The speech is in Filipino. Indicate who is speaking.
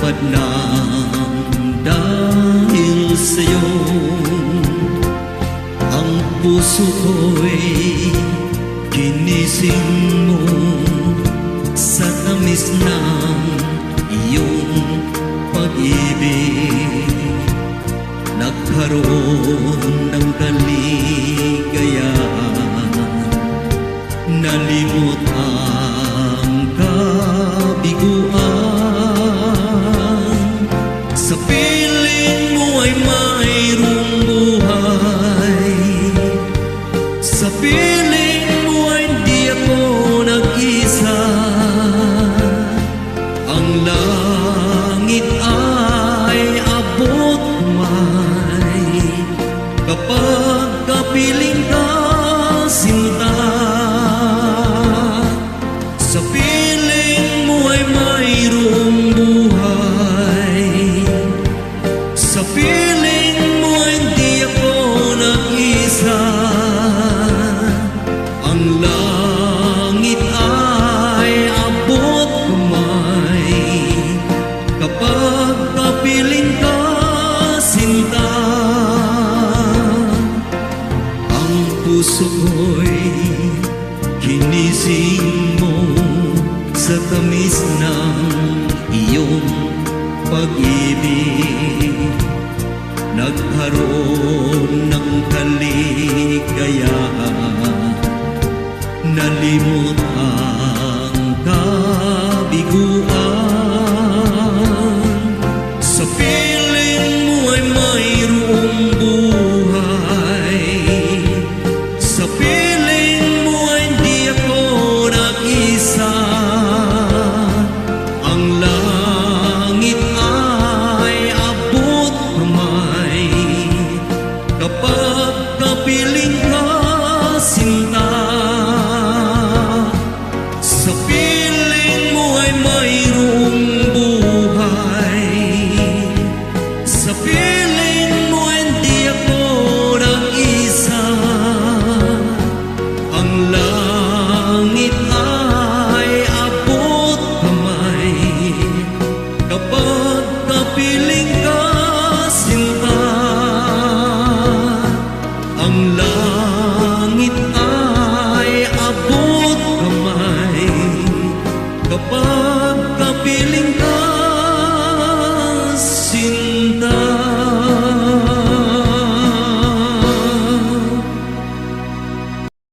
Speaker 1: dapat lang dahil sa'yo ang puso ko'y ginising mo sa tamis ng iyong pag-ibig. Nagkaroon ng kaligayahan, nalimot ang kabiguan. Sa piling mo ay mayroong buhay, sa piling mo ay di ako nag-isa. Ang langit ay abot kumay kapag kapiling ka, sinta. Sa piling mo ay mayroong buhay, sa piling mo ay di ako nag-isa. Ang langit ay abot kumay kapag kapiling ka, sinta. Ang puso ko'y ginising mo sa tamis ng iyong pag-ibig.